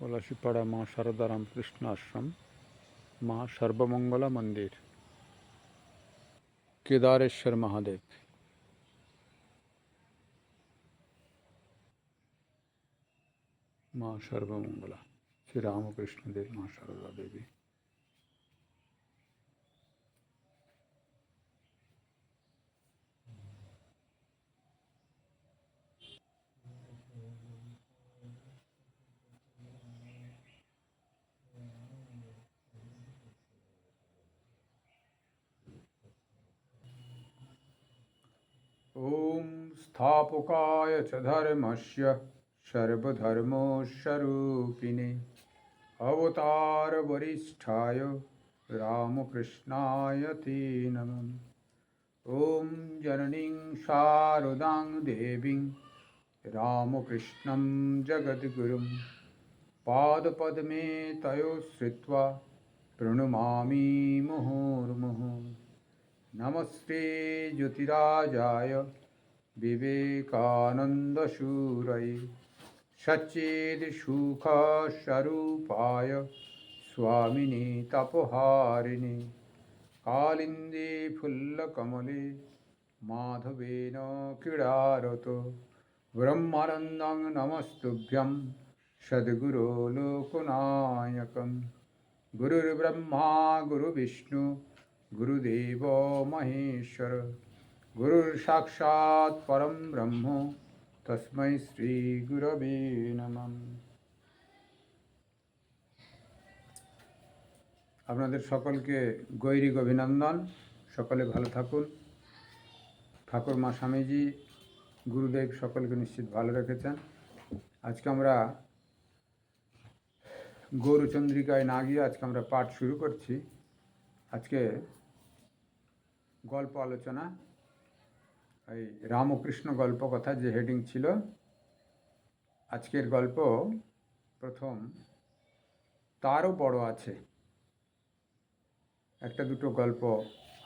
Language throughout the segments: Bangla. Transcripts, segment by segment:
পলাশীপাড়া মা শারদা রামকৃষ্ণ আশ্রম, মা সর্বমঙ্গলা মন্দির, কেদারেশ্বর মহাদেব। মা সর্বমঙ্গলা শ্রী রামকৃষ্ণদেব, মা শারদা দেবী। ओम स्थापकाय च धर्मस्य सर्वधर्मस्वरूपिणे अवतार वरिष्ठाय रामकृष्णाय ते नमः। ओम जननीं शारदां देवीं रामकृष्णं जगद्गुरुं पादपद्मे तयो श्रित्वा प्रणमामि मुहुर्मुहुः। नमस्ते ज्योतिराजाय विवेकानन्दसूरये सच्चिदसुखस्वरूपाय स्वामिने तपोहारिणे कालिन्दे फुल्लकमले माधवेन क्रीडारतो ब्रह्मानन्दं नमस्तुभ्यं सद्गुरो लोकनायकं गुरुर्ब्रह्मा गुरुविष्णु गुरुदेव महेश्वर गुरुर्साक्षात् परम ब्रह्म तस्मै श्री गुरवे नमः। আপনাদের সকলকে গৈরিক অভিনন্দন। সকলে ভালো থাকুন। ঠাকুর মা স্বামীজি গুরুদেব সকলকে নিশ্চিত ভালো রেখেছেন। আজকে আমরা গৌরচন্দ্রিকায় না গিয়ে আজকে আমরা পাঠ শুরু করছি। আজকে গল্প আলোচনা, এই রামকৃষ্ণ গল্প কথা যে হেডিং ছিল, আজকের গল্প প্রথম তারও বড় আছে। একটা দুটো গল্প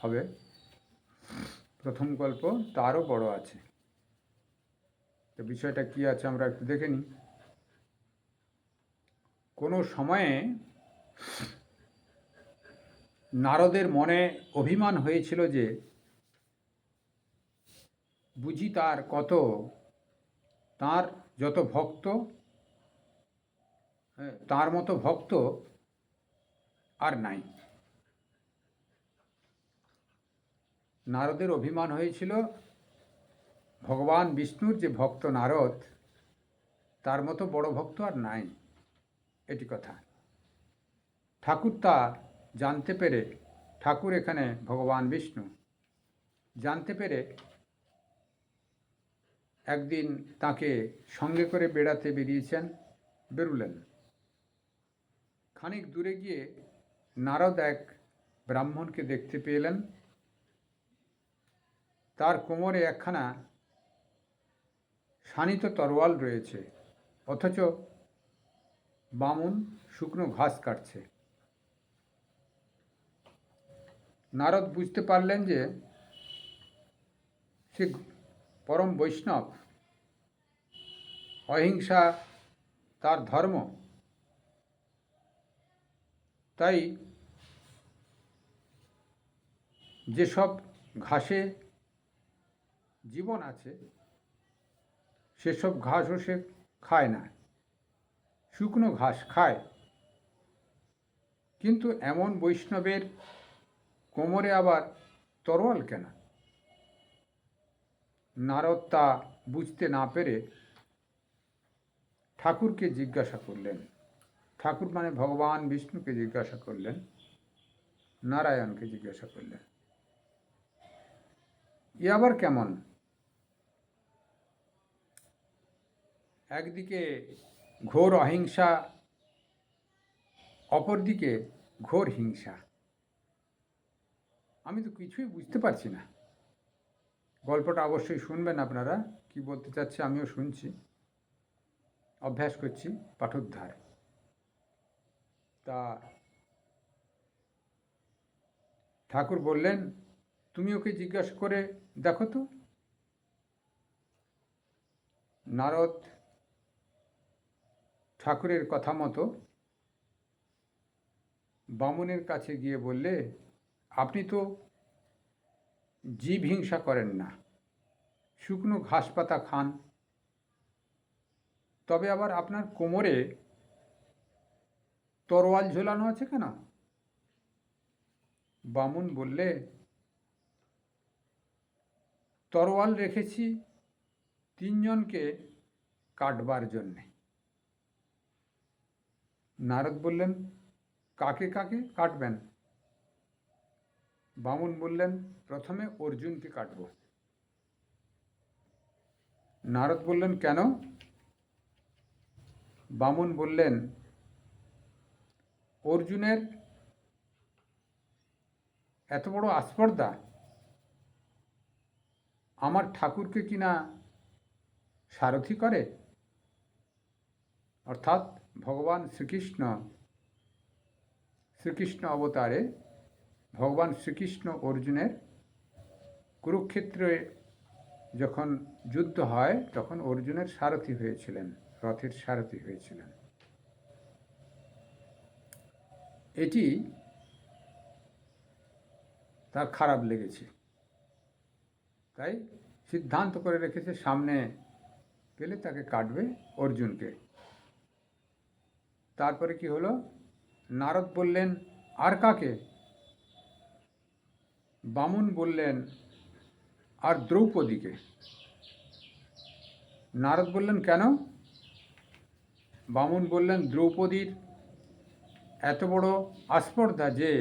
হবে। প্রথম গল্প তারও বড় আছে। তো বিষয়টা কি আছে আমরা একটু দেখে নিই। কোনো সময়ে নারদের মনে অভিমান হয়েছিল যে বুঝি তার যত ভক্ত, তার মতো ভক্ত আর নাই। নারদের অভিমান হয়েছিল ভগবান বিষ্ণুর যে ভক্ত নারদ, তার মতো বড় ভক্ত আর নাই, এটি কথা। ঠাকুর তা জানতে পেরে, ঠাকুর এখানে ভগবান বিষ্ণু জানতে পেরে একদিন তাকে সঙ্গে করে বেরুলেন। খানিক দূরে গিয়ে নারদ এক ব্রাহ্মণকে দেখতে পেলেন। তার কোমরে একখানা শানিত তরোয়াল রয়েছে, অথচ বামুন শুকনো ঘাস কাটছে। নারদ বুঝতে পারলেন যে সে পরম বৈষ্ণব, অহিংসা তার ধর্ম। তাই যেসব ঘাসে জীবন আছে সেসব ঘাসও সে খায় না, শুকনো ঘাস খায়। কিন্তু এমন বৈষ্ণবের কোমরে আবার তরোয়াল কেন? নারদ তা বুঝতে না পেরে ঠাকুরকে জিজ্ঞাসা করলেন। ঠাকুর মানে ভগবান বিষ্ণুকে জিজ্ঞাসা করলেন, নারায়ণকে জিজ্ঞাসা করলেন, এ আবার কেমন? একদিকে ঘোর অহিংসা, অপরদিকে ঘোর হিংসা। আমি তো কিছুই বুঝতে পারছি না। গল্পটা অবশ্যই শুনবেন আপনারা, কি বলতে চাচ্ছে আমিও শুনছি, অভ্যাস করছি পাঠোদ্ধার। তা ঠাকুর বললেন, তুমি ওকে জিজ্ঞাসা করে দেখো তো। নারদ ঠাকুরের কথা মতো বামুনের কাছে গিয়ে বললে, আপনি তো জীব হিংসা করেন না, শুকনো ঘাস পাতা খান, তবে আবার আপনার কোমরে তরোয়াল ঝোলানো আছে কেন? বামুন বললে, তরোয়াল রেখেছি তিনজনকে কাটবার জন্যে। নারদ বললেন, কাকে কাকে কাটবেন? বামুন বললেন, প্রথমে অর্জুনকে কাটব। নারদ বললেন, কেন? বামুন বললেন, অর্জুনের এত বড় আস্পর্ধা, আমার ঠাকুরকে কিনা সারথি করে। অর্থাৎ ভগবান শ্রীকৃষ্ণ অবতারে ভগবান শ্রীকৃষ্ণ অর্জুনের কুরুক্ষেত্রে যখন যুদ্ধ হয় তখন অর্জুনের সারথি হয়েছিলেন, রথের সারথি হয়েছিলেন। এটি তার খারাপ লেগেছে, তাই সিদ্ধান্ত করে রেখেছে সামনে গেলে তাকে কাটবে, অর্জুনকে। তারপরে কি হলো? নারদ বললেন, আর কাকে? বামুন বললেন, আর দ্রৌপদীকে। নারদ বললেন, কেন? বামুন বললেন, দ্রৌপদীর এত বড় আস্পর্ধা যে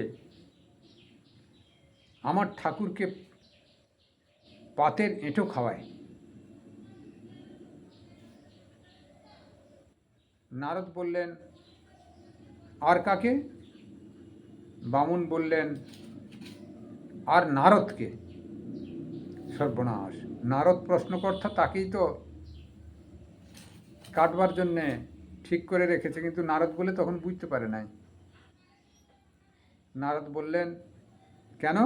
আমার ঠাকুরকে পাতের এঁটো খাওয়ায়। নারদ বললেন, আর কাকে? বামুন বললেন, আর নারদকে। সর্বনাশ! নারদ প্রশ্নকর্তা, তাকেই তো কাটবার জন্যে ঠিক করে রেখেছে, কিন্তু নারদ বলে তখন বুঝতে পারে নাই। নারদ বললেন, কেন?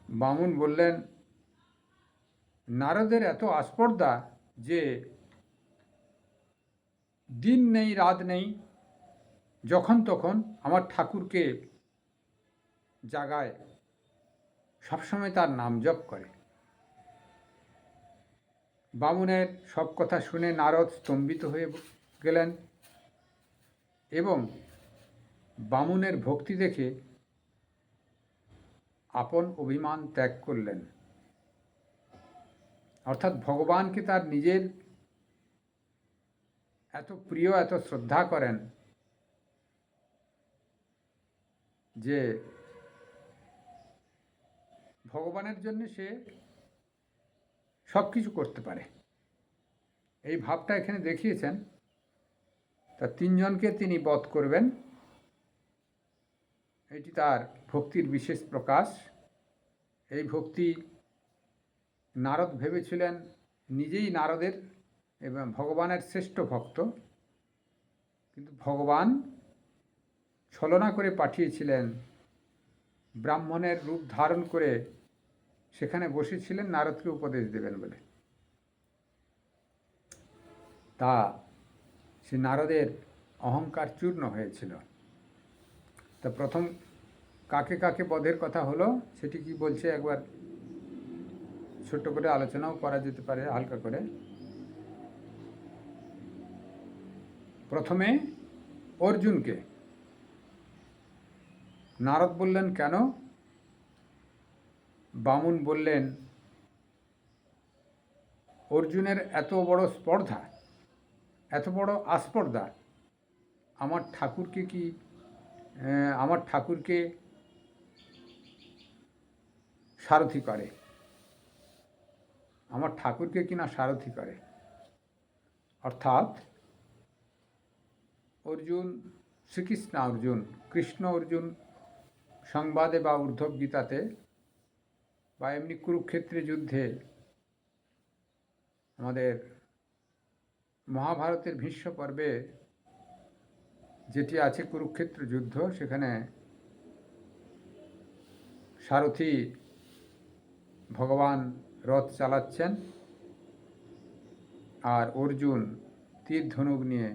বামুন বললেন, নারদের এত আস্পর্ধা যে দিন নেই রাত নেই, যখন তখন আমার ঠাকুরকে জাগায়, সবসময় তার নাম জপ করে। বামুনের সব কথা শুনে নারদ স্তম্ভিত হয়ে গেলেন এবং বামুনের ভক্তি দেখে আপন অভিমান ত্যাগ করলেন। অর্থাৎ ভগবানকে তার নিজের এত প্রিয়, এত শ্রদ্ধা করেন যে ভগবানের জন্য সে সব কিছু করতে পারে, এই ভাবটা এখানে দেখিয়েছেন। তা তিনজনকে তিনি বধ করবেন, এটি তার ভক্তির বিশেষ প্রকাশ। এই ভক্তি নারদ ভেবেছিলেন নিজেই নারদের এবং ভগবানের শ্রেষ্ঠ ভক্ত, কিন্তু ভগবান ছলনা করে পাঠিয়েছিলেন, ব্রাহ্মণের রূপ ধারণ করে সেখানে বসেছিলেন নারদকে উপদেশ দেবেন বলে। তা সে নারদের অহংকার চূর্ণ হয়েছিল। তা প্রথম কাকে কাকে বধের কথা হলো, সেটি কি বলছে একবার ছোট্ট করে আলোচনাও করা যেতে পারে হালকা করে। প্রথমে অর্জুনকে। নারদ বললেন, কেন? বামুন বললেন, অর্জুনের এত বড় স্পর্ধা, এত বড় আস্পর্ধা, আমার ঠাকুরকে সারথি করে, আমার ঠাকুরকে কিনা সারথি করে। অর্থাৎ কৃষ্ণ অর্জুন সংবাদে বা ঊর্ধ্ব গীতাতে বা এমনি কুরুক্ষেত্রে যুদ্ধে, আমাদের মহাভারতের ভীষ্ম পর্বে যেটি আছে কুরুক্ষেত্র যুদ্ধ, সেখানে সারথি ভগবান রথ চালাচ্ছেন আর অর্জুন তীর ধনুক নিয়ে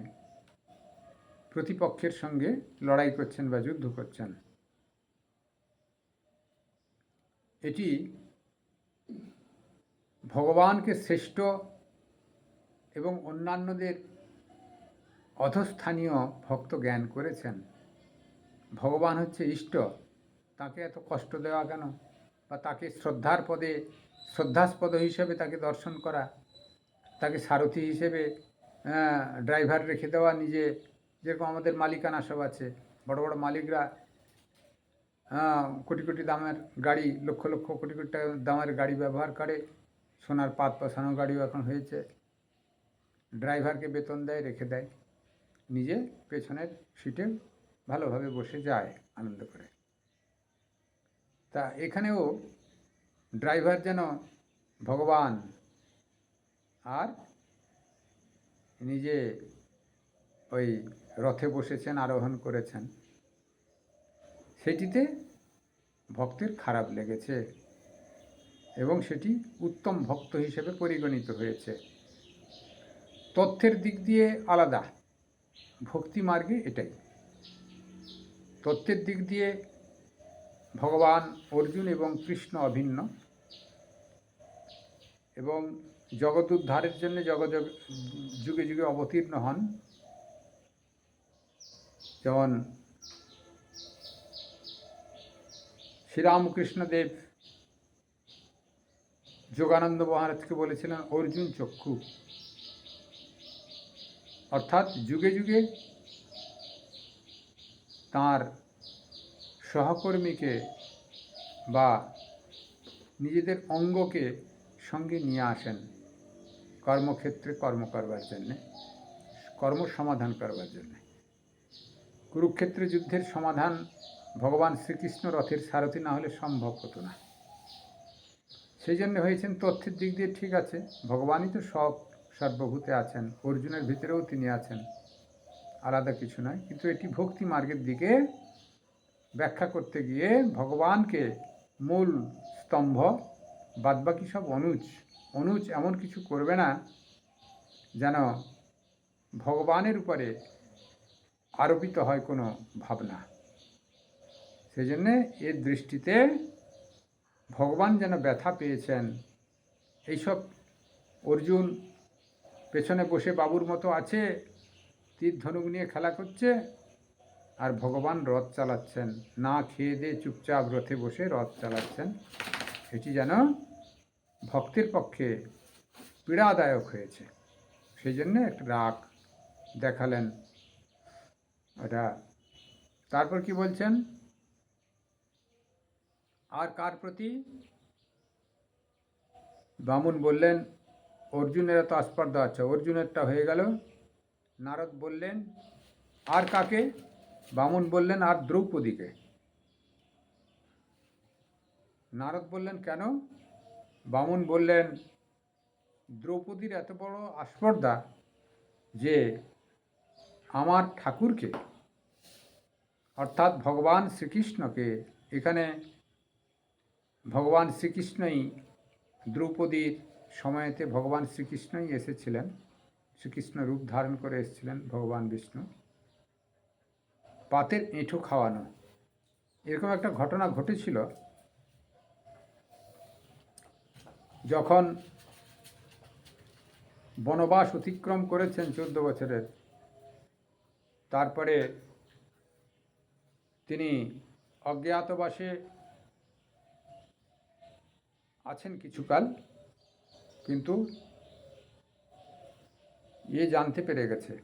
প্রতিপক্ষের সঙ্গে লড়াই করছেন বা যুদ্ধ করছেন। এটি ভগবানকে শ্রেষ্ঠ এবং অন্যান্যদের অধস্থানীয় ভক্ত জ্ঞান করেছেন। ভগবান হচ্ছে ইষ্ট, তাকে এত কষ্ট দেওয়া কেন, বা তাকে শ্রদ্ধাস্পদ হিসেবে তাকে দর্শন করা, তাকে সারথি হিসেবে ড্রাইভার রেখে দেওয়া, নিজে যেরকম আমাদের মালিকানা সব আছে, বড় বড় মালিকরা কোটি কোটি দামের গাড়ি, লক্ষ লক্ষ কোটি কোটি টাকা দামের গাড়ি ব্যবহার করে, সোনার পাত পছানো গাড়িও এখন হয়েছে, ড্রাইভারকে বেতন দেয়, রেখে দেয়, নিজে পেছনের সিটে ভালোভাবে বসে যায় আনন্দ করে। তা এখানেও ড্রাইভার যেন ভগবান, আর নিজে ওই রথে বসেছেন, আরোহণ করেছেন, সেটিতে ভক্তের খারাপ লেগেছে এবং সেটি উত্তম ভক্ত হিসেবে পরিগণিত হয়েছে। তথ্যের দিক দিয়ে আলাদা, ভক্তি মার্গে এটাই। তত্ত্বের দিক দিয়ে ভগবান অর্জুন এবং কৃষ্ণ অভিন্ন, এবং জগৎ উদ্ধারের জন্য যুগে যুগে অবতীর্ণ হন। যেমন শ্রীরামকৃষ্ণদেব যোগানন্দ মহারাজকে বলেছিলেন অর্জুন চক্ষু, অর্থাৎ যুগে যুগে তার সহকর্মীকে বা নিজেদের অঙ্গকে সঙ্গে নিয়ে আসেন কর্মক্ষেত্রে কর্ম করবার জন্যে, কর্ম সমাধান করবার জন্যে। কুরুক্ষেত্রে যুদ্ধের সমাধান ভগবান শ্রীকৃষ্ণ রথের সারথি না হলে সম্ভব হতো না। সেই জন্য হয়েছেন। তথ্যের দিক দিয়ে ঠিক আছে, ভগবানই তো সব সর্বভূতে আছেন, অর্জুনের ভিতরেও তিনি আছেন, আলাদা কিছু নয়। কিন্তু এটি ভক্তি মার্গের দিকে ব্যাখ্যা করতে গিয়ে ভগবানকে মূল স্তম্ভ, বাদবাকি সব অনুজ এমন কিছু করবে না যেন ভগবানের উপরে আরোপিত হয় কোনো ভাবনা। সেই জন্যে এর দৃষ্টিতে ভগবান যেন ব্যথা পেয়েছেন। এইসব অর্জুন পেছনে বসে বাবুর মতো আছে, তীর ধনুক নিয়ে খেলা করছে, আর ভগবান রথ চালাচ্ছেন, না খেয়ে দিয়ে চুপচাপ রথে বসে রথ চালাচ্ছেন। এটি যেন ভক্তের পক্ষে পীড়াদায়ক হয়েছে, সেই জন্যে একটা রাগ দেখালেন ওটা। তারপর কি বলছেন, আর কার প্রতি? বামুন বললেন অর্জুনের তো আস্পর্ধা আছে, অর্জুনেরটা হয়ে গেল। নারদ বললেন আর কাকে? বামুন বললেন আর দ্রৌপদীকে। নারদ বললেন কেন? বামুন বললেন দ্রৌপদীর এত বড় আস্পর্ধা যে আমার ঠাকুরকে, অর্থাৎ ভগবান শ্রীকৃষ্ণকে, এখানে ভগবান শ্রীকৃষ্ণই দ্রৌপদীর সময়তে ভগবান শ্রীকৃষ্ণই এসেছিলেন, শ্রীকৃষ্ণ রূপ ধারণ করে এসেছিলেন ভগবান বিষ্ণু, পাতের এঁঠো খাওয়ানো, এরকম একটা ঘটনা ঘটেছিল। যখন বনবাস অতিক্রম করেছেন 14 বছরের, তারপরে তিনি অজ্ঞাতবাসে আছেন কিছুকাল, কিন্তু জানতে পেরে গেছে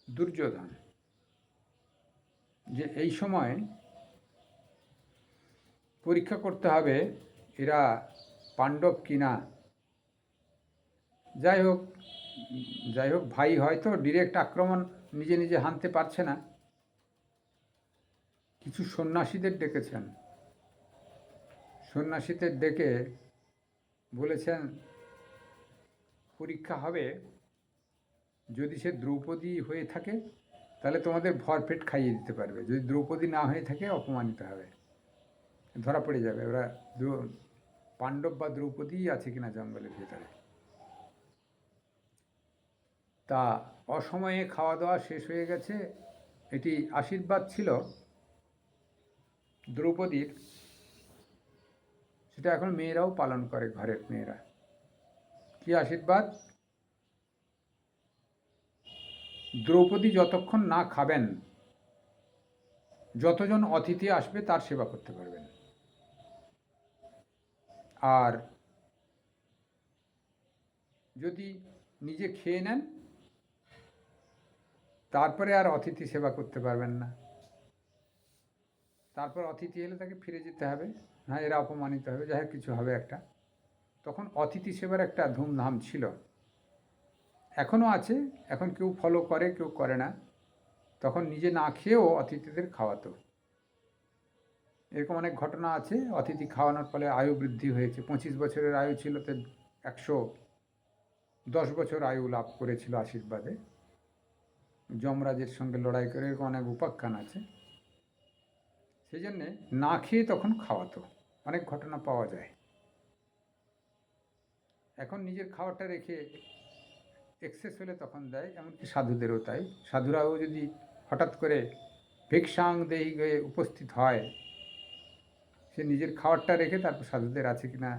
দুর্যোধন যে এই সময় পরীক্ষা করতে হবে এরা পাণ্ডব কিনা। যাই হোক ভাই হয়তো ডিরেক্ট আক্রমণ নিজে নিজে হানতে পারছে না, কিছু সন্ন্যাসীদের ডেকেছেন, সন্ন্যাসীদের ডেকে বলেছেন পরীক্ষা হবে, যদি সে দ্রৌপদী হয়ে থাকে তাহলে তোমাদের ভরপেট খাইয়ে দিতে পারবে, যদি দ্রৌপদী না হয়ে থাকে অপমানিত হবে, ধরা পড়ে যাবে ওরা পাণ্ডব বা দ্রৌপদী আছে কিনা জঙ্গলের ভেতরে। তা অসময়ে খাওয়া দাওয়া শেষ হয়ে গেছে। এটি আশীর্বাদ ছিল দ্রৌপদীর, সেটা এখন মেয়েরাও পালন করে, ঘরের মেয়েরা। কি আশীর্বাদ? দ্রৌপদী যতক্ষণ না খাবেন, যতজন অতিথি আসবে তার সেবা করতে পারবেন। আর যদি নিজে খেয়ে নেন, তারপরে আর অতিথি সেবা করতে পারবেন না। তারপর অতিথি এলে তাকে ফিরে যেতে হবে, হ্যাঁ এরা অপমানিত হবে, যাই হোক কিছু হবে একটা। তখন অতিথি সেবার একটা ধুমধাম ছিল, এখনও আছে। এখন কেউ ফলো করে, কেউ করে না। তখন নিজে না খেয়েও অতিথিদের খাওয়াতো। এরকম অনেক ঘটনা আছে। অতিথি খাওয়ানোর ফলে আয়ু বৃদ্ধি হয়েছে। 25 বছরের আয়ু ছিল, তো 110 বছর আয়ু লাভ করেছিল আশীর্বাদে। যমরাজের সঙ্গে লড়াই করে, এরকম অনেক উপাখ্যান আছে। সেই জন্যে না খেয়ে তখন খাওয়াতো, অনেক ঘটনা পাওয়া যায়। এখন নিজের খাওয়াটা রেখে এক্সেস হলে তখন দেয়, এমনকি সাধুদেরও তাই। সাধুরাও যদি হঠাৎ করে ভিক্ষাং দেহি গিয়ে উপস্থিত হয়, সে নিজের খাবারটা রেখে তারপর সাধুদের আছে কিনা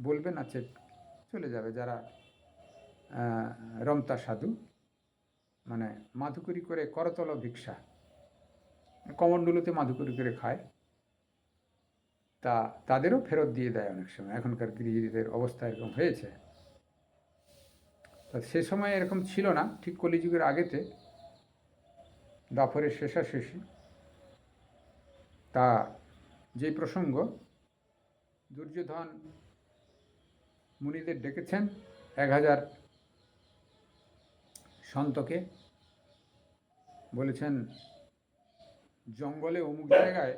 বলবেন, আছে চলে যাবে। যারা রমতা সাধু, মানে মাধুকরি করে করতল ভিক্ষা, কমণ্ডলুতে মাধুকরি করে খায়, তা তাদেরও ফেরত দিয়ে দেয় অনেক সময়। এখনকার গৃহীদের অবস্থা এরকম হয়েছে। তা সে সময় এরকম ছিল না, ঠিক কলিযুগের আগেতে, দাপরের শেষাশেষি। তা যে প্রসঙ্গ, দুর্যোধন মুনিদের ডেকেছেন 1000 সন্তকে, বলেছেন জঙ্গলে অমুক জায়গায়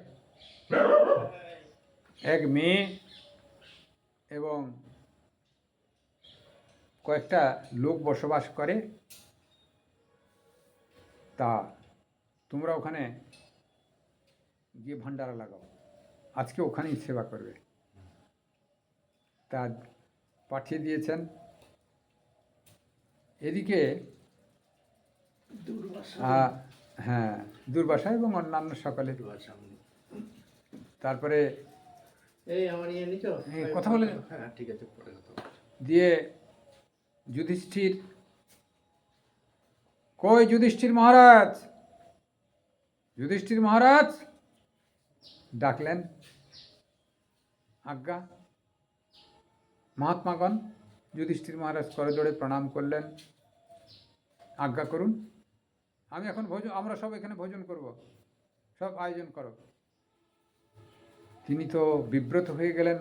এক মেয়ে এবং কয়েকটা লোক বসবাস করে, তা তোমরা ওখানে গিয়ে ভান্ডারা লাগাও, আজকে ওখানেই সেবা করবে। তা পাঠিয়ে দিয়েছেন। এদিকে হ্যাঁ, দুর্বাসা এবং অন্যান্য সকলে। তারপরে কথা বলে ঠিক আছে, দিয়ে যুধিষ্ঠির, কই যুধিষ্ঠির মহারাজ, যুধিষ্ঠির মহারাজ ডাকলেন। আজ্ঞা। মহাত্মাগণ যুধিষ্ঠির মহারাজ করজোড়ে প্রণাম করলেন। আজ্ঞা করুন, আমি এখন ভোজন, আমরা সব এখানে ভোজন করব, সব আয়োজন করো। তিনি তো বিব্রত হয়ে গেলেন,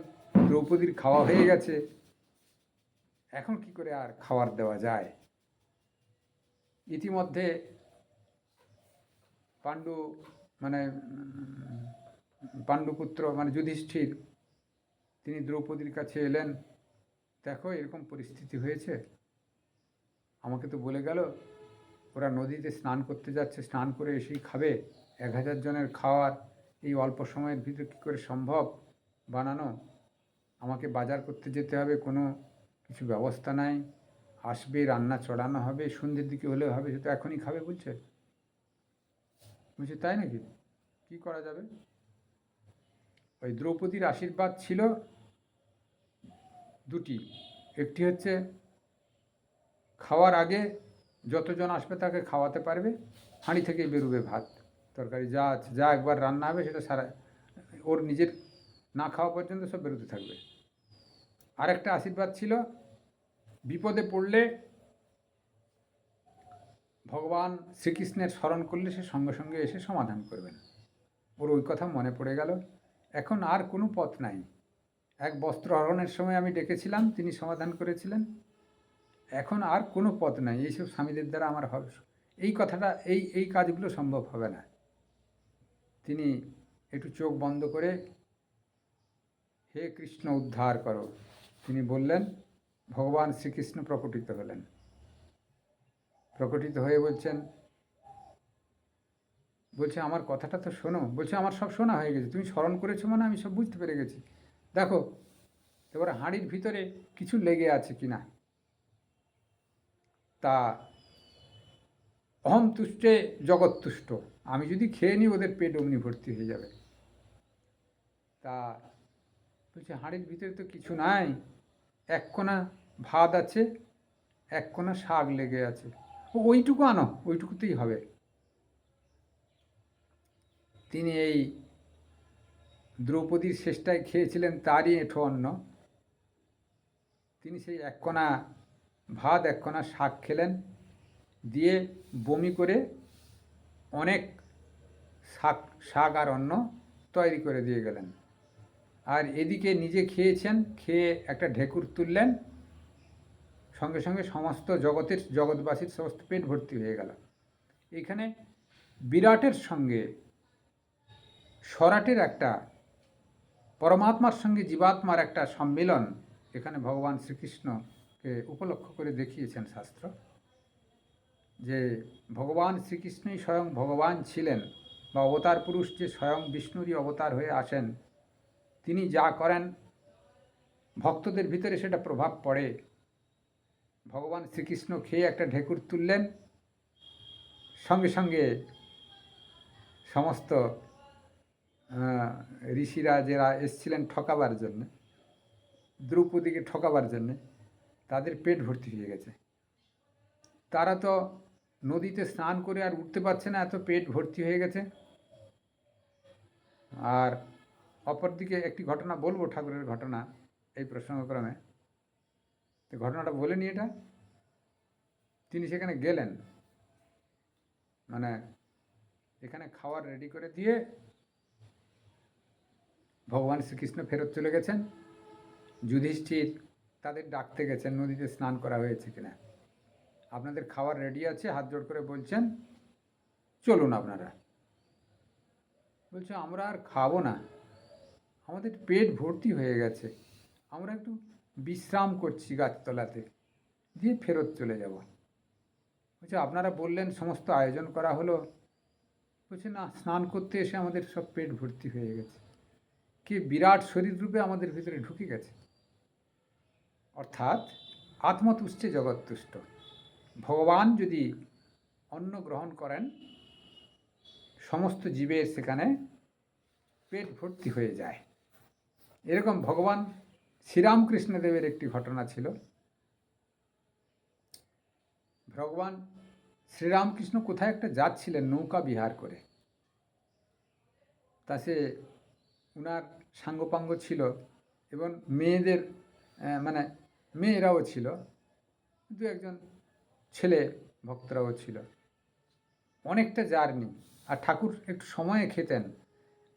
দ্রৌপদীর খাওয়া হয়ে গেছে, এখন কি করে আর খাবার দেওয়া যায়। ইতিমধ্যে পাণ্ডুপুত্র মানে যুধিষ্ঠির, তিনি দ্রৌপদীর কাছে এলেন। দেখো এরকম পরিস্থিতি হয়েছে, আমাকে তো বলে গেল ওরা নদীতে স্নান করতে যাচ্ছে, স্নান করে এসেই খাবে। 1000 জনের খাওয়ার এই অল্প সময়ের ভিতরে কী করে সম্ভব বানানো? আমাকে বাজার করতে যেতে হবে, কোনো কিছু ব্যবস্থা নাই। আসবে, রান্না চড়ানো হবে, সন্ধ্যের দিকে হলে হবে, সে তো এখনই খাবে বলছে। তাই নাকি? কি করা যাবে? ওই দ্রৌপদীর আশীর্বাদ ছিল দুটি। একটি হচ্ছে খাওয়ার আগে যতজন আসবে তাকে খাওয়াতে পারবে, হাঁড়ি থেকেই বেরোবে ভাত তরকারি, যা আছে, যা একবার রান্না হবে সেটা সারা, ওর নিজের না খাওয়া পর্যন্ত সব বেরোতে থাকবে। আরেকটা আশীর্বাদ ছিল, বিপদে পড়লে ভগবান শ্রীকৃষ্ণের স্মরণ করলে সে সঙ্গে সঙ্গে এসে সমাধান করবেন। ওর ওই কথা মনে পড়ে গেল। এখন আর কোনো পথ নাই। এক বস্ত্র হরণের সময় আমি ডেকেছিলাম, তিনি সমাধান করেছিলেন। এখন আর কোনো পথ নাই, এইসব স্বামীদের দ্বারা আমার হবে, এই কথাটা, এই কাজগুলো সম্ভব হবে না। তিনি একটু চোখ বন্ধ করে, হে কৃষ্ণ উদ্ধার করো, তিনি বললেন। ভগবান শ্রীকৃষ্ণ প্রকটিত হলেন। প্রকটিত হয়ে বলছে আমার কথাটা তো শোনো। বলছে আমার সব শোনা হয়ে গেছে, তুমি স্মরণ করেছো মানে আমি সব বুঝতে পেরে গেছি। দেখো এবার হাঁড়ির ভিতরে কিছু লেগে আছে কিনা। তা অহম তুষ্টে জগৎ তুষ্ট, আমি যদি খেয়ে নিই ওদের পেট অমনি ভর্তি হয়ে যাবে। তা বলছে হাঁড়ির ভিতরে তো কিছু নাই, এক কোনা ভাত আছে, এক কোনা শাক লেগে আছে, ওইটুকু আনো, ওইটুকুতেই হবে। তিনি এই দ্রৌপদীর শেষটায় খেয়েছিলেন তারই এঁঠো অন্ন। তিনি সেই এক কোনা ভাত এক কোনা শাক খেলেন, দিয়ে বমি করে অনেক শাক আর অন্ন তৈরি করে দিয়ে গেলেন। আর এদিকে নিজে খেয়েছেন, খেয়ে একটা ঢেকুর তুললেন, সঙ্গে সঙ্গে সমস্ত জগৎবাসীর সমস্ত পেট ভর্তি হয়ে গেল। এখানে বিরাটের সঙ্গে সরাটের একটা, পরমাত্মার সঙ্গে জীবাত্মার একটা সম্মিলন এখানে ভগবান শ্রীকৃষ্ণকে উপলক্ষ করে দেখিয়েছেন শাস্ত্র, যে ভগবান শ্রীকৃষ্ণই স্বয়ং ভগবান ছিলেন, বা অবতার পুরুষ যে স্বয়ং বিষ্ণুরই অবতার হয়ে আসেন, তিনি যা করেন ভক্তদের ভিতরে সেটা প্রভাব পড়ে। ভগবান শ্রীকৃষ্ণ খেয়ে একটা ঢেকুর তুললেন, সঙ্গে সঙ্গে সমস্ত ঋষিরা যারা এসছিলেন ঠকাবার জন্য, দ্রৌপদীকে ঠকাবার জন্যে, তাদের পেট ভর্তি হয়ে গেছে। তারা তো নদীতে স্নান করে আর উঠতে পারছে না, এত পেট ভর্তি হয়ে গেছে। আর অপরদিকে একটি ঘটনা বলবো, ঠাকুরের ঘটনা এই প্রসঙ্গক্রমে। তো ঘটনাটা বলে নি এটা। তিনি সেখানে গেলেন, মানে এখানে খাবার রেডি করে দিয়ে ভগবান শ্রীকৃষ্ণ ফেরত চলে গেছেন। যুধিষ্ঠির তাদের ডাকতে গেছেন, নদীতে স্নান করা হয়েছে কিনা, আপনাদের খাবার রেডি আছে, হাত জোড় করে বলছেন চলুন আপনারা। বলছে আমরা আর খাবো না, আমাদের পেট ভর্তি হয়ে গেছে, আমরা একটু বিশ্রাম করছি গাছতলাতে, দিয়ে ফেরত চলে যাব। বলছে আপনারা বললেন সমস্ত আয়োজন করা হলো। বলছে না, স্নান করতে এসে আমাদের সব পেট ভর্তি হয়ে গেছে, কে বিরাট শরীর রূপে আমাদের ভিতরে ঢুকে গেছে। অর্থাৎ আত্মতুষ্টে জগৎ তুষ্ট। ভগবান যদি অন্ন গ্রহণ করেন, সমস্ত জীবের সেখানে পেট ভর্তি হয়ে যায়। এরকম ভগবান শ্রীরামকৃষ্ণদেবের একটি ঘটনা ছিল। ভগবান শ্রীরামকৃষ্ণ কোথায় একটা যাচ্ছিলেন নৌকা বিহার করে, তা সে উনার সাঙ্গপাঙ্গ ছিল এবং মেয়েদের মানে মেয়েরাও ছিল, দু একজন ছেলে ভক্তরাও ছিল। অনেকটা জার্নি, আর ঠাকুর একটু সময়ে খেতেন।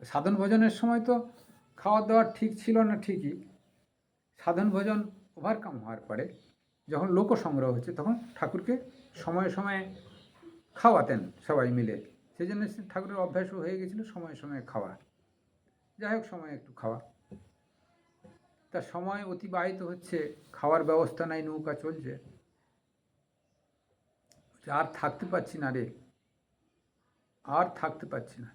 সাধন ভোজনের সময় তো খাওয়া দাওয়া ঠিক ছিল না ঠিকই, সাধন ভোজন ওভারকাম হওয়ার পরে যখন লোক সংগ্রহ হচ্ছে, তখন ঠাকুরকে সময়ে সময়ে খাওয়াতেন সবাই মিলে। সেই জন্য ঠাকুরের অভ্যাসও হয়ে গেছিলো সময়ে সময়ে খাওয়া। যাই হোক, সময় একটু খাওয়া, তা সময় অতিবাহিত হচ্ছে, খাওয়ার ব্যবস্থা নাই, নৌকা চলছে, আর থাকতে পারছি না রে, আর থাকতে পারছি না।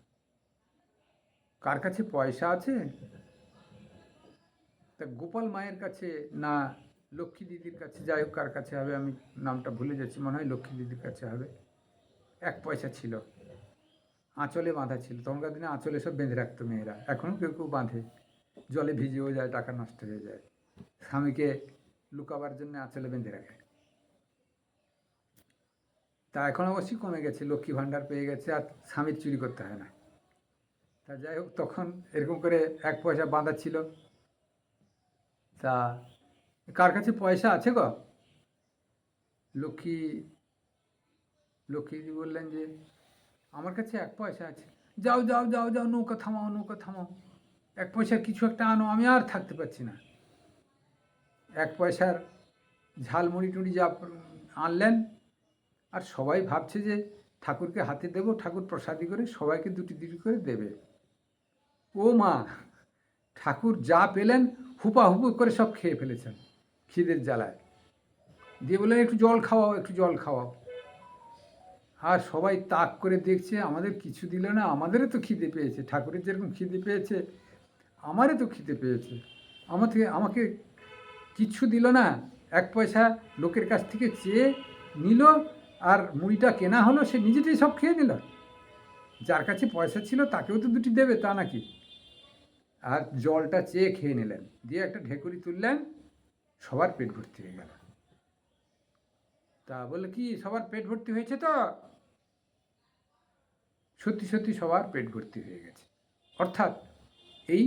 কার কাছে পয়সা আছে? তা গোপাল মায়ের কাছে না লক্ষ্মী দিদির কাছে, যাই হোক কার কাছে হবে, আমি নামটা ভুলে যাচ্ছি, মনে হয় লক্ষ্মী দিদির কাছে হবে। 1 পয়সা ছিল, আঁচলে বাঁধা ছিল। তখনকার দিনে আঁচলে সব বেঁধে রাখতো মেয়েরা, এখনও কেউ কেউ বাঁধে, জলে ভিজেও যায়, টাকা নষ্ট হয়ে যায়, স্বামীকে লুকাবার জন্য আঁচলে বেঁধে রাখে। তা এখন অবশ্যই কমে গেছে, লক্ষ্মী ভাণ্ডার পেয়ে গেছে, আর স্বামীর চুরি করতে হয় না। তা যাই হোক, তখন এরকম করে 1 পয়সা বাঁধা ছিল। তা কার কাছে পয়সা আছে গো? লক্ষ্মীজি বললেন যে আমার কাছে 1 পয়সা আছে। যাও যাও যাও যাও, নৌকা থামাও, নৌকা থামাও, 1 পয়সার কিছু একটা আনো, আমি আর থাকতে পারছি না। 1 পয়সার ঝালমুড়ি টুড়ি যা আনলেন, আর সবাই ভাবছে যে ঠাকুরকে হাতে দেবো, ঠাকুর প্রসাদী করে সবাইকে 2টি 2টি করে দেবে। ও মা, ঠাকুর যা পেলেন হুপাহুপু করে সব খেয়ে ফেলেছেন খিদের জ্বালায়। দিয়ে বললেন একটু জল খাওয়াও, একটু জল খাওয়াও। আর সবাই তাক করে দেখছে, আমাদের কিছু দিল না, আমাদেরও তো খিদে পেয়েছে, ঠাকুরের যেরকম খিদে পেয়েছে আমারও তো খিদে পেয়েছে, আমাকে কিচ্ছু দিল না। 1 পয়সা লোকের কাছ থেকে চেয়ে নিল, আর মুড়িটা কেনা হলো, সে নিজেটাই সব খেয়ে নিল। যার কাছে পয়সা ছিল তাকেও তো দুটি দেবে, তা নাকি? আর জলটা চেয়ে খেয়ে নিলেন, দিয়ে একটা ঢেকুরি তুললেন, সবার পেট ভর্তি হয়ে গেল। তা বলে, কি সবার পেট ভর্তি হয়েছে তো? সত্যি সত্যি সবার পেট ভর্তি হয়ে গেছে। অর্থাৎ এই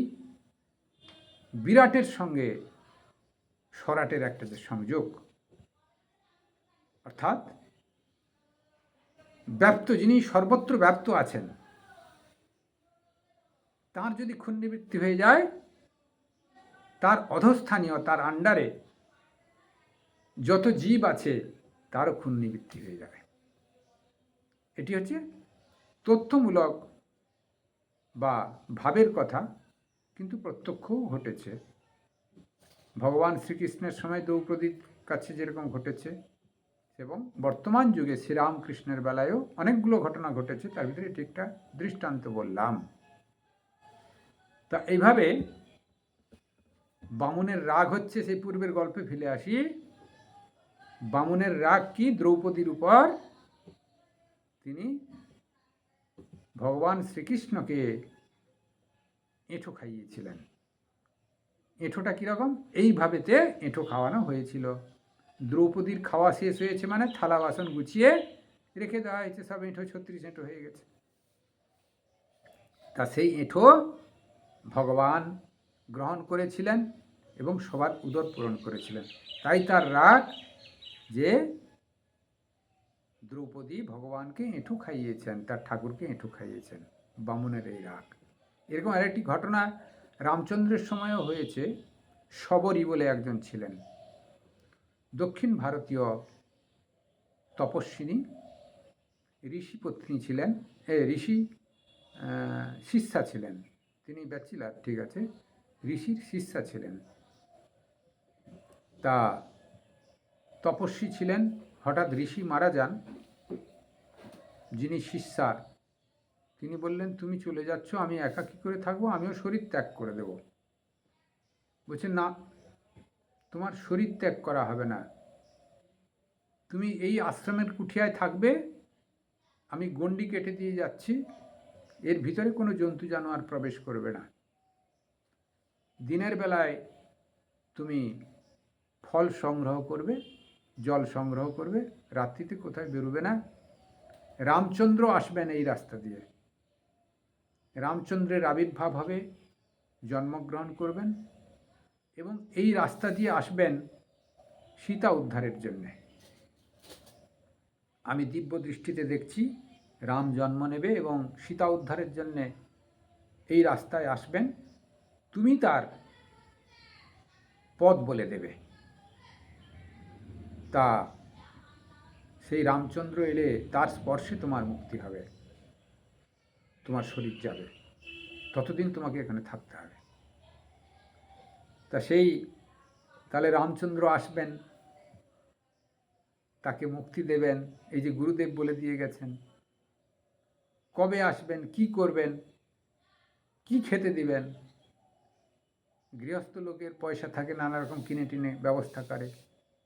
বিরাটের সঙ্গে সরাটের একটা যে সংযোগ, অর্থাৎ ব্যাপ্ত, যিনি সর্বত্র ব্যাপ্ত আছেন, তার যদি ক্ষুণ্ণিবৃত্তি হয়ে যায়, তার অধস্থানীয়, তার আন্ডারে যত জীব আছে তারও ক্ষুণ্ণিবৃত্তি হয়ে যাবে। এটি হচ্ছে তথ্যমূলক বা ভাবের কথা, কিন্তু প্রত্যক্ষও ঘটেছে। ভগবান শ্রীকৃষ্ণের সময় দ্রৌপদীর কাছে যেরকম ঘটেছে, এবং বর্তমান যুগে শ্রীরামকৃষ্ণের বেলায়ও অনেকগুলো ঘটনা ঘটেছে, তার ভিতরে এটি একটা দৃষ্টান্ত বললাম। তা এইভাবে বামুনের রাগ হচ্ছে, সেই পূর্বের গল্পে ফেলে আসি। বামুনের রাগ কি? দ্রৌপদীর উপর তিনি ভগবান শ্রীকৃষ্ণকে এঁঠো খাইয়েছিলেন। এঁঠোটা কীরকম? এইভাবেতে এঁঠো খাওয়ানো হয়েছিল। দ্রৌপদীর খাওয়া শেষ হয়েছে মানে থালা বাসন গুছিয়ে রেখে দেওয়া হয়েছে, সব এঁঠো 36 এঁঠো হয়ে গেছে। তা সেই এঁঠো ভগবান গ্রহণ করেছিলেন এবং সবার উদর পূরণ করেছিলেন। তাই তার রাগ যে দ্রৌপদী ভগবানকে এঁঠো খাইয়েছেন, তার ঠাকুরকে এঁঠো খাইয়েছেন, বামুনের এই রাগ। এরকম আরেকটি ঘটনা রামচন্দ্রের সময়ও হয়েছে। শবরী বলে একজন ছিলেন, দক্ষিণ ভারতীয় তপস্বিনী, ঋষিপত্নী ছিলেন, ঋষি শিষ্যা ছিলেন। তিনি ব্যাচেলার, ঠিক আছে, ঋষির শিষ্যা ছিলেন। তা তপস্বী ছিলেন। হঠাৎ ঋষি মারা যান, যিনি শিষ্যা, তিনি বললেন, তুমি চলে যাচ্ছ, আমি একা কী করে থাকবো, আমিও শরীর ত্যাগ করে দেব। বলছেন, না, তোমার শরীর ত্যাগ করা হবে না, তুমি এই আশ্রমের কুঠিয়ায় থাকবে, আমি গণ্ডি কেটে দিয়ে যাচ্ছি, এর ভিতরে কোনো জন্তু জানোয়ার প্রবেশ করবে না। দিনের বেলায় তুমি ফল সংগ্রহ করবে, জল সংগ্রহ করবে, রাত্রিতে কোথায় বেরোবে না। রামচন্দ্র আসবেন এই রাস্তা দিয়ে, রামচন্দ্রের আবির্ভাব হবে, জন্মগ্রহণ করবেন, এবং এই রাস্তা দিয়ে আসবেন সীতা উদ্ধারের জন্যে। আমি দিব্য দৃষ্টিতে দেখছি রাম জন্ম নেবে এবং সীতা উদ্ধারের জন্যে এই রাস্তায় আসবেন, তুমি তার পথ বলে দেবে। তা সেই রামচন্দ্র এলে তার স্পর্শে তোমার মুক্তি হবে, তোমার শরীর যাবে, ততদিন তোমাকে এখানে থাকতে হবে। তা তাহলে রামচন্দ্র আসবেন, তাকে মুক্তি দেবেন, এই যে গুরুদেব বলে দিয়ে গেছেন। কবে আসবেন, কি করবেন, কি খেতে দিবেন? গৃহস্থ লোকের পয়সা থাকে, নানা রকম কিনে টিনে ব্যবস্থা করে।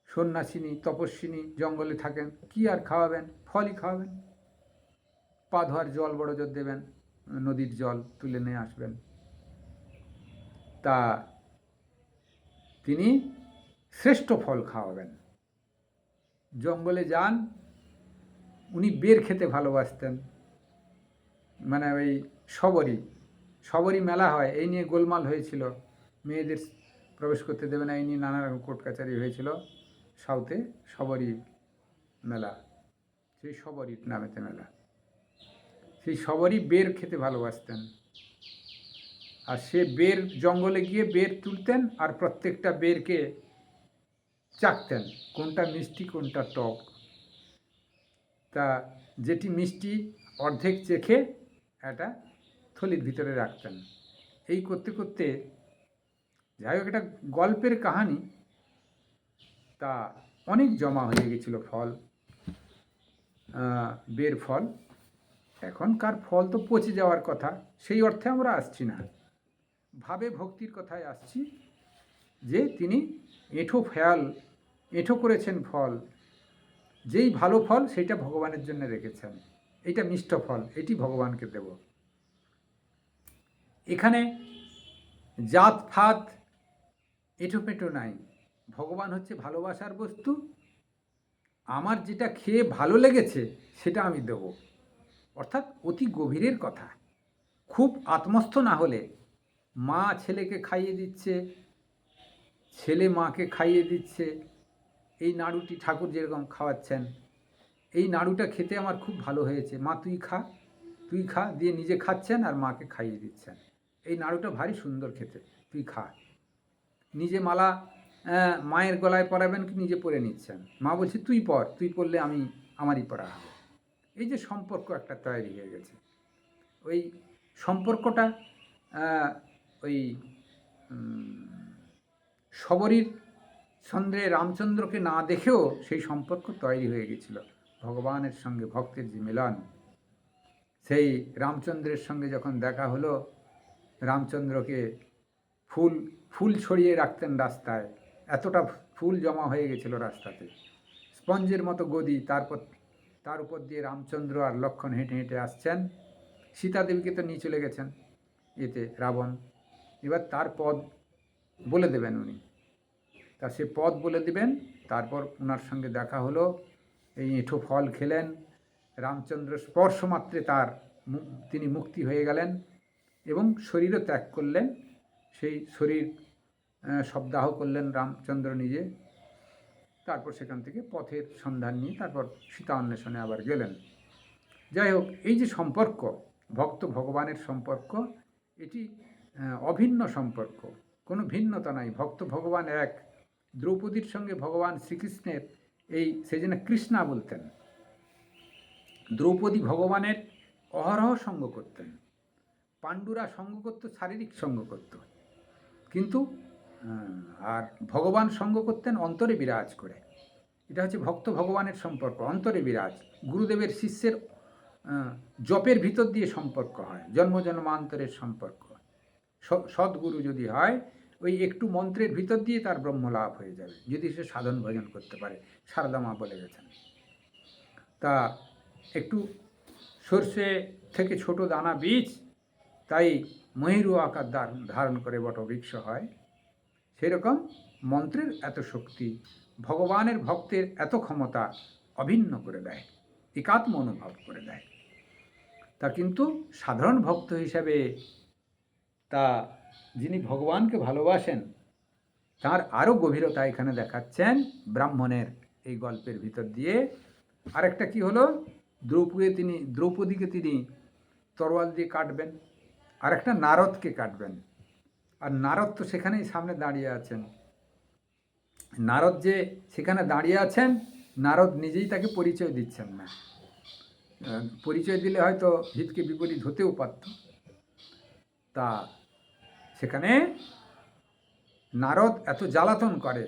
সন্ন্যাসিনী তপস্বিনী জঙ্গলে থাকেন, কি আর খাওয়াবেন? ফলই খাওয়াবেন। পা ধোয়ার জল বড় জোর দেবেন, নদীর জল তুলে নিয়ে আসবেন। তা তিনি শ্রেষ্ঠ ফল খাওয়াবেন। জঙ্গলে যান, উনি বের খেতে ভালোবাসতেন, মানে ওই শবরী মেলা হয়, এই নিয়ে গোলমাল হয়েছিল, মেয়েদের প্রবেশ করতে দেবে না, এই নিয়ে নানা রকম কোর্ট কাচারি হয়েছিল সাউথে। শবরী মেলা, সেই শবরীর নামেতে মেলা। সেই শবরী বের খেতে ভালোবাসতেন, আর সে বের জঙ্গলে গিয়ে বের তুলতেন, আর প্রত্যেকটা বেরকে চাখতেন, কোনটা মিষ্টি কোনটা টক। তা যেটি মিষ্টি অর্ধেক চেখে একটা থলির ভিতরে রাখতেন। এই করতে করতে, যাই হোক, এটা গল্পের কাহিনী। তা অনেক জমা হয়ে গেছিল ফল, বের ফল। এখনকার ফল তো পচে যাওয়ার কথা, সেই অর্থে আমরা আসছি না, ভাবে ভক্তির কথায় আসছি, যে তিনি এঁঠো করেছেন ফল, যেই ভালো ফল সেইটা ভগবানের জন্য রেখেছেন, এইটা মিষ্ট ফল, এটি ভগবানকে দেব। এখানে জাত ফাত এঁটোপেটো নাই। ভগবান হচ্ছে ভালোবাসার বস্তু। আমার যেটা খেয়ে ভালো লেগেছে সেটা আমি দেব। অর্থাৎ অতি গভীরের কথা। খুব আত্মস্থ না হলে মা ছেলেকে খাইয়ে দিচ্ছে, ছেলে মাকে খাইয়ে দিচ্ছে, এই নাড়ুটি ঠাকুর যেরকম খাওয়াচ্ছেন, এই নাড়ুটা খেতে আমার খুব ভালো হয়েছে, মা তুই খা, তুই খা, দিয়ে নিজে খাচ্ছেন আর মাকে খাইয়ে দিচ্ছেন, এই নাড়ুটা ভারী সুন্দর খেতে, তুই খা। নিজে মালা মায়ের গলায় পরাবেন কি নিজে পরে নিচ্ছেন, মা বলছে তুই পর, তুই পরলে আমারই পরা হবে। এই যে সম্পর্ক একটা তৈরি হয়ে গেছে, ওই সম্পর্কটা ওই শবরীর চন্দ্রে রামচন্দ্রকে না দেখেও সেই সম্পর্ক তৈরি হয়ে গেছিল। ভগবানের সঙ্গে ভক্তের যে মিলন, সেই রামচন্দ্রের সঙ্গে যখন দেখা হলো, রামচন্দ্রকে ফুল ছড়িয়ে রাখতেন রাস্তায়, এতটা ফুল জমা হয়ে গেছিল রাস্তাতে, স্পঞ্জের মতো গদি, তার উপর দিয়ে রামচন্দ্র আর লক্ষ্মণ হেঁটে হেঁটে আসছেন। সীতাদেবীকে তো নিয়ে চলে গেছেন এতে রাবণ, এবার তার পদ বলে দেবেন উনি, তা সে পদ বলে দিবেন। তারপর ওনার সঙ্গে দেখা হলো, এই এঁঠো ফল খেলেন, রামচন্দ্র স্পর্শ মাত্রে তিনি মুক্তি হয়ে গেলেন এবং শরীরও ত্যাগ করলেন। সেই শরীর শবদাহ করলেন রামচন্দ্র নিজে। তারপর সেখান থেকে পথের সন্ধান নিয়ে তারপর সীতা অন্বেষণে আবার গেলেন। যাই হোক, এই যে সম্পর্ক, ভক্ত ভগবানের সম্পর্ক, এটি অভিন্ন সম্পর্ক, কোনো ভিন্নতা নাই। ভক্ত ভগবান এক। দ্রৌপদীর সঙ্গে ভগবান শ্রীকৃষ্ণের সেই জন্য কৃষ্ণা বলতেন। দ্রৌপদী ভগবানের অহরহ সঙ্গ করতেন, পাণ্ডুরা সঙ্গ করত, শারীরিক সঙ্গ করত, কিন্তু আর ভগবান সঙ্গ করতেন অন্তরে বিরাজ করে। এটা হচ্ছে ভক্ত ভগবানের সম্পর্ক, অন্তরে বিরাজ। গুরুদেবের শিষ্যের জপের ভিতর দিয়ে সম্পর্ক হয়, জন্ম জন্মান্তরের সম্পর্ক। সদ্গুরু যদি হয়, ওই একটু মন্ত্রের ভিতর দিয়ে তার ব্রহ্মলাভ হয়ে যাবে, যদি সে সাধন ভজন করতে পারে। সারদা মা বলে গেছেন। তা একটু সর্ষে থেকে ছোট দানা বীজ, তাই মহিরু আকার ধারণ করে বটবৃক্ষ হয়। সেরকম মন্ত্রের এত শক্তি, ভগবানের ভক্তের এত ক্ষমতা অভিন্ন করে দেয়, একাত্ম অনুভব করে দেয়। তা কিন্তু সাধারণ ভক্ত হিসাবে তা যিনি ভগবানকে ভালোবাসেন, তার আরও গভীরতা এখানে দেখাচ্ছেন ব্রাহ্মণের এই গল্পের ভিতর দিয়ে। আরেকটা কি হলো, দ্রৌপদীকে তিনি তরোয়াল দিয়ে কাটবেন, আরেকটা নারদকে কাটবেন। আর নারদ তো সেখানেই সামনে দাঁড়িয়ে আছেন। নারদ যে সেখানে দাঁড়িয়ে আছেন, নারদ নিজেই তাকে পরিচয় দিচ্ছেন না। পরিচয় দিলে হয়তো হিতকে বিপরীত হতেও পারত। তা সেখানে নারদ এত জ্বালাতন করে,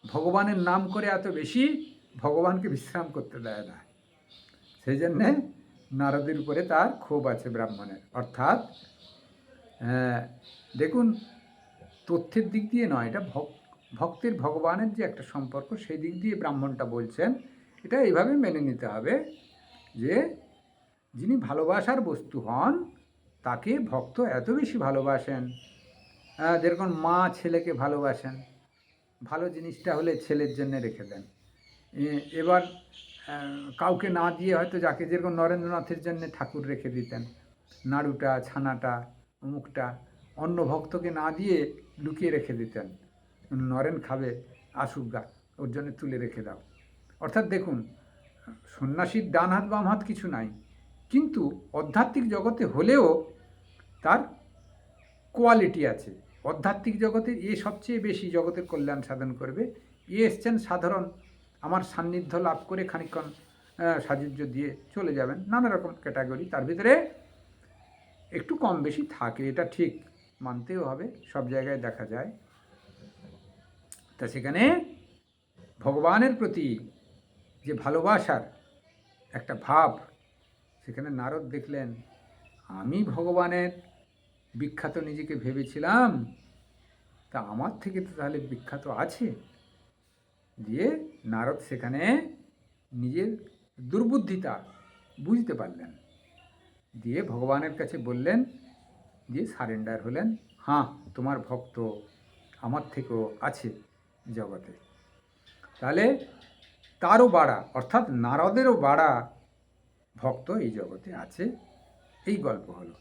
ভগবানের নাম করে এত বেশি, ভগবানকে বিশ্রাম করতে দেয় না। সেই জন্যে নারদের উপরে তার ক্ষোভ আছে ব্রাহ্মণের। অর্থাৎ দেখুন, তথ্যের দিক দিয়ে নয়, এটা ভক্তের ভগবানের যে একটা সম্পর্ক, সেই দিক দিয়ে ব্রাহ্মণটা বলছেন। এটা এইভাবে মেনে নিতে হবে যে যিনি ভালোবাসার বস্তু হন, তাকে ভক্ত এত বেশি ভালোবাসেন। যেরকম মা ছেলেকে ভালোবাসেন, ভালো জিনিসটা হলে ছেলের জন্য রেখে দেন। এবার কাউকে না দিয়ে হয়তো যাকে, যেরকম নরেন্দ্রনাথের জন্য ঠাকুর রেখে দিতেন নাড়ুটা, ছানাটা, অমুকটা, অন্য ভক্তকে না দিয়ে লুকিয়ে রেখে দিতেন, নরেন খাবে, আসুক গা, ওর জন্য তুলে রেখে দাও। অর্থাৎ দেখুন, সন্ন্যাসীর ডান হাত বাম হাত কিছু নাই, কিন্তু আধ্যাত্মিক জগতে হলেও তার কোয়ালিটি আছে। আধ্যাত্মিক জগতে সবচেয়ে বেশি জগতের কল্যাণ সাধন করবে। এসছেন সাধারণ, আমার সান্নিধ্য লাভ করে খানিকক্ষণ সাযুজ্য দিয়ে চলে যাবেন, নানা রকম ক্যাটাগরি, তার ভিতরে একটু কম বেশি থাকে, এটা ঠিক মানতেও হবে, সব জায়গায় দেখা যায়। তা সেখানে ভগবানের প্রতি যে ভালোবাসার একটা ভাব, সেখানে নারদ দেখলেন, আমি ভগবানের বিখ্যাত নিজেকে ভেবেছিলাম, তা আমার থেকে তো তাহলে বিখ্যাত আছে। দিয়ে নারদ সেখানে নিজের দুর্বুদ্ধিতা বুঝতে পারলেন, দিয়ে ভগবানের কাছে বললেন, দিয়ে সারেন্ডার হলেন। হ্যাঁ, তোমার ভক্ত আমার থেকেও আছে জগতে। তাহলে তারও বাড়া, অর্থাৎ নারদেরও বাড়া ভক্ত এই জগতে আছে। এই গল্প হলো।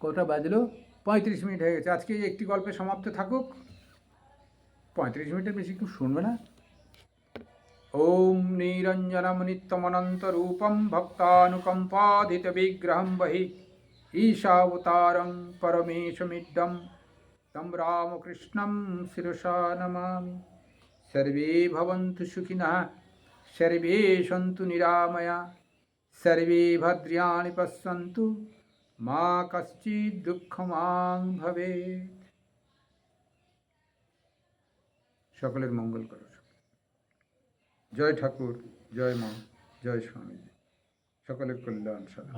কটা বাজলো? 35 মিনিট হয়ে গেছে। আজকে একটি গল্পে সমাপ্ত থাকুক। 35 মিনিটের বেশি কেউ শুনবে না। ওম নিরঞ্জনম নিত্যমনন্তরূপম ভক্তানুকম্পাধিত বিগ্রহম বহি ঈশাবতারং পরমেশমিড্ডম তম রামকৃষ্ণম শিরসা নমামি। সর্বে ভবন্তু সুখিনঃ, সর্বে সন্তু নিরাময়া, সর্বে ভদ্রাণি পশ্যন্তু, মা কশ্চিৎ দুঃখমাং ভবেৎ। সকলের মঙ্গল করো। জয় ঠাকুর, জয় মা, জয় স্বামীজি, সকলের কল্যাণ সাধন।